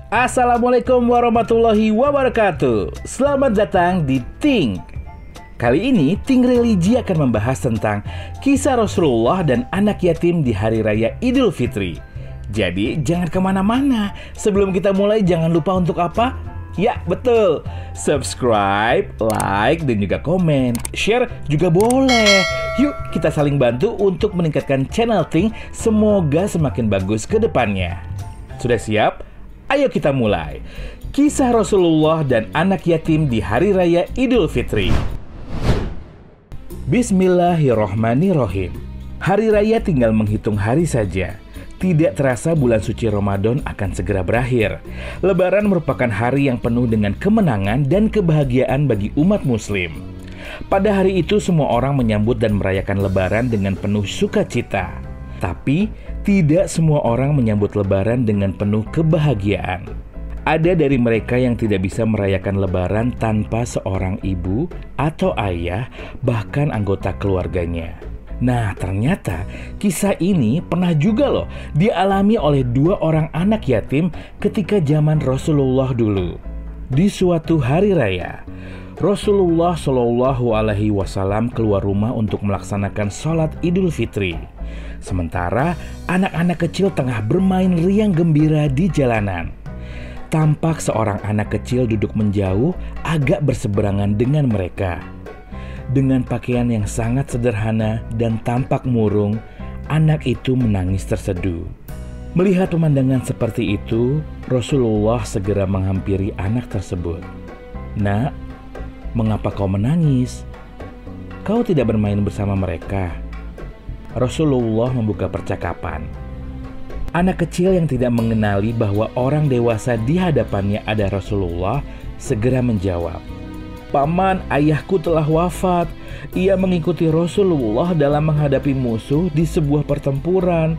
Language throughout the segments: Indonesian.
Assalamualaikum warahmatullahi wabarakatuh. Selamat datang di Think. Kali ini Think Religi akan membahas tentang kisah Rasulullah dan anak yatim di Hari Raya Idul Fitri. Jadi jangan kemana-mana. Sebelum kita mulai jangan lupa untuk apa? Ya betul, subscribe, like, dan juga komen. Share juga boleh. Yuk kita saling bantu untuk meningkatkan channel Think. Semoga semakin bagus ke depannya. Sudah siap? Ayo kita mulai. Kisah Rasulullah dan anak yatim di Hari Raya Idul Fitri. Bismillahirrohmanirrohim. Hari Raya tinggal menghitung hari saja. Tidak terasa bulan suci Ramadan akan segera berakhir. Lebaran merupakan hari yang penuh dengan kemenangan dan kebahagiaan bagi umat muslim. Pada hari itu semua orang menyambut dan merayakan Lebaran dengan penuh sukacita. Tapi tidak semua orang menyambut Lebaran dengan penuh kebahagiaan. Ada dari mereka yang tidak bisa merayakan Lebaran tanpa seorang ibu atau ayah, bahkan anggota keluarganya. Nah, ternyata kisah ini pernah juga loh dialami oleh dua orang anak yatim ketika zaman Rasulullah dulu. Di suatu hari raya, Rasulullah Shallallahu Alaihi Wasallam keluar rumah untuk melaksanakan sholat Idul Fitri. Sementara anak-anak kecil tengah bermain riang gembira di jalanan. Tampak seorang anak kecil duduk menjauh agak berseberangan dengan mereka. Dengan pakaian yang sangat sederhana dan tampak murung, anak itu menangis terseduh. Melihat pemandangan seperti itu, Rasulullah segera menghampiri anak tersebut. "Nak, mengapa kau menangis? Kau tidak bermain bersama mereka?" Rasulullah membuka percakapan. Anak kecil yang tidak mengenali bahwa orang dewasa di hadapannya ada Rasulullah segera menjawab, "Paman, ayahku telah wafat. Ia mengikuti Rasulullah dalam menghadapi musuh di sebuah pertempuran.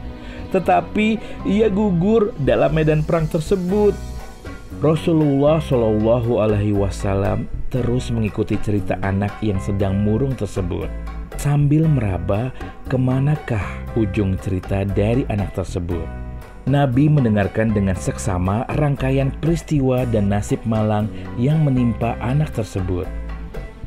Tetapi ia gugur dalam medan perang tersebut." Rasulullah Shallallahu Alaihi Wasallam terus mengikuti cerita anak yang sedang murung tersebut, sambil meraba kemanakah ujung cerita dari anak tersebut. Nabi mendengarkan dengan seksama rangkaian peristiwa dan nasib malang yang menimpa anak tersebut.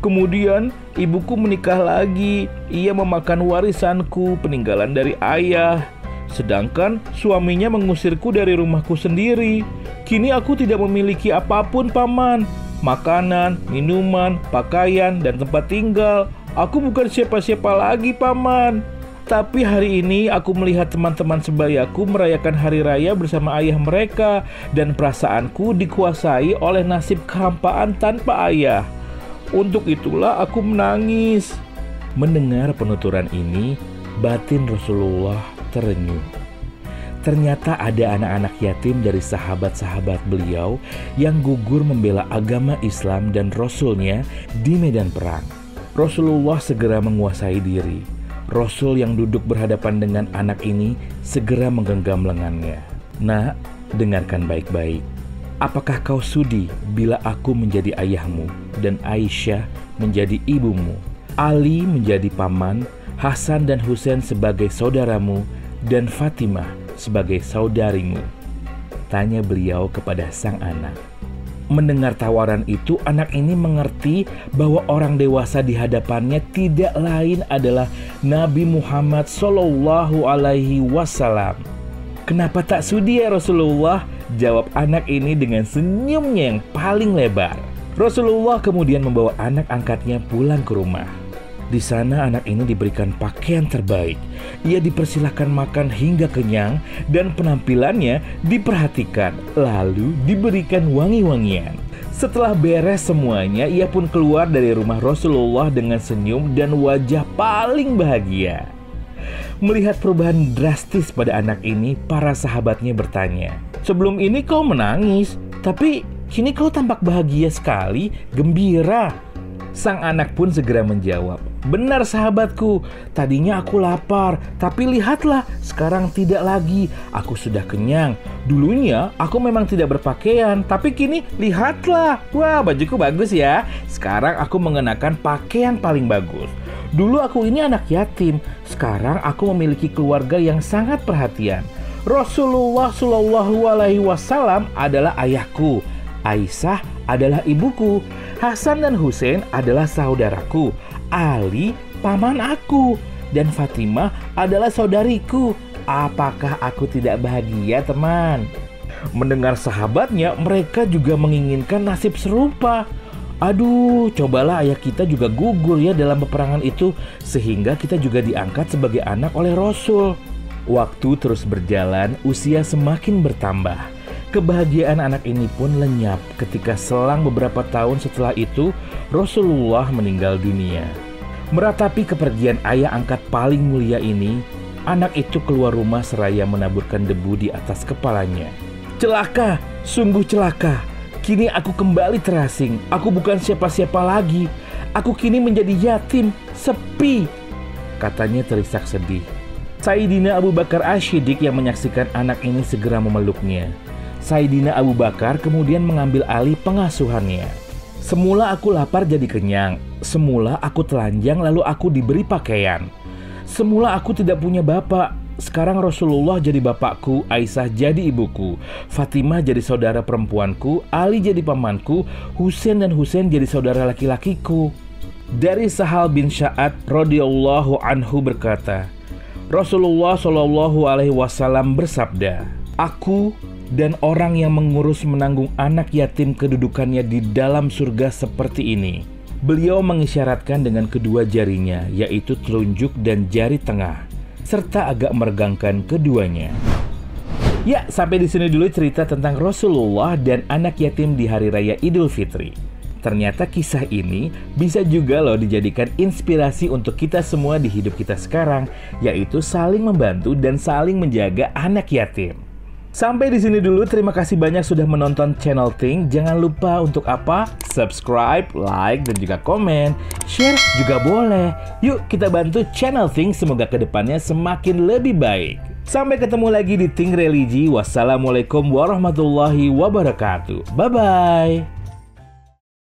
"Kemudian ibuku menikah lagi. Ia memakan warisanku peninggalan dari ayah. Sedangkan suaminya mengusirku dari rumahku sendiri. Kini aku tidak memiliki apapun, Paman. Makanan, minuman, pakaian, dan tempat tinggal. Aku bukan siapa-siapa lagi, Paman. Tapi hari ini aku melihat teman-teman sebayaku merayakan hari raya bersama ayah mereka, dan perasaanku dikuasai oleh nasib kehampaan tanpa ayah. Untuk itulah aku menangis." Mendengar penuturan ini, batin Rasulullah terenyuh. Ternyata ada anak-anak yatim dari sahabat-sahabat beliau yang gugur membela agama Islam dan Rasulnya di medan perang. Rasulullah segera menguasai diri. Rasul yang duduk berhadapan dengan anak ini segera menggenggam lengannya. "Nak, dengarkan baik-baik. Apakah kau sudi bila aku menjadi ayahmu dan Aisyah menjadi ibumu, Ali menjadi paman, Hasan dan Husain sebagai saudaramu, dan Fatimah sebagai saudarimu?" Tanya beliau kepada sang anak. Mendengar tawaran itu, anak ini mengerti bahwa orang dewasa di hadapannya tidak lain adalah Nabi Muhammad Sallallahu Alaihi Wasallam. "Kenapa tak sudi ya Rasulullah?" jawab anak ini dengan senyumnya yang paling lebar. Rasulullah kemudian membawa anak angkatnya pulang ke rumah. Di sana anak ini diberikan pakaian terbaik. Ia dipersilahkan makan hingga kenyang dan penampilannya diperhatikan, lalu diberikan wangi-wangian. Setelah beres semuanya, ia pun keluar dari rumah Rasulullah dengan senyum dan wajah paling bahagia. Melihat perubahan drastis pada anak ini, para sahabatnya bertanya, "Sebelum ini kau menangis, tapi kini kau tampak bahagia sekali, gembira." Sang anak pun segera menjawab, "Benar sahabatku, tadinya aku lapar, tapi lihatlah, sekarang tidak lagi. Aku sudah kenyang. Dulunya aku memang tidak berpakaian, tapi kini lihatlah. Wah, bajuku bagus ya. Sekarang aku mengenakan pakaian paling bagus. Dulu aku ini anak yatim, sekarang aku memiliki keluarga yang sangat perhatian. Rasulullah Shallallahu Alaihi Wasallam adalah ayahku, Aisyah adalah ibuku, Hasan dan Husain adalah saudaraku, Ali paman aku, dan Fatimah adalah saudariku. Apakah aku tidak bahagia, teman? Mendengar sahabatnya, mereka juga menginginkan nasib serupa. Aduh, cobalah ayah kita juga gugur ya dalam peperangan itu, sehingga kita juga diangkat sebagai anak oleh Rasul. Waktu terus berjalan, usia semakin bertambah. Kebahagiaan anak ini pun lenyap ketika selang beberapa tahun setelah itu, Rasulullah meninggal dunia. Meratapi kepergian ayah angkat paling mulia ini, anak itu keluar rumah seraya menaburkan debu di atas kepalanya. Celaka, sungguh celaka. Kini aku kembali terasing. Aku bukan siapa-siapa lagi. Aku kini menjadi yatim, sepi, katanya terisak sedih. Sayyidina Abu Bakar Asy-Syiddiq yang menyaksikan anak ini segera memeluknya. Sayyidina Abu Bakar kemudian mengambil alih pengasuhannya. Semula aku lapar jadi kenyang. Semula aku telanjang lalu aku diberi pakaian. Semula aku tidak punya bapak. Sekarang Rasulullah jadi bapakku, Aisyah jadi ibuku, Fatimah jadi saudara perempuanku, Ali jadi pamanku, Husain dan Husain jadi saudara laki-lakiku. Dari Sahal bin Sa'ad radhiyallahu anhu berkata, Rasulullah Shallallahu Alaihi Wasallam bersabda, aku dan orang yang mengurus menanggung anak yatim kedudukannya di dalam surga seperti ini. Beliau mengisyaratkan dengan kedua jarinya, yaitu telunjuk dan jari tengah, serta agak meregangkan keduanya. Ya, sampai di sini dulu cerita tentang Rasulullah dan anak yatim di Hari Raya Idul Fitri. Ternyata kisah ini bisa juga loh dijadikan inspirasi untuk kita semua di hidup kita sekarang, yaitu saling membantu dan saling menjaga anak yatim. Sampai di sini dulu, terima kasih banyak sudah menonton channel Think. Jangan lupa untuk apa? Subscribe, like, dan juga komen. Share juga boleh. Yuk kita bantu channel Think, semoga kedepannya semakin lebih baik. Sampai ketemu lagi di Think Religi. Wassalamualaikum warahmatullahi wabarakatuh. Bye-bye.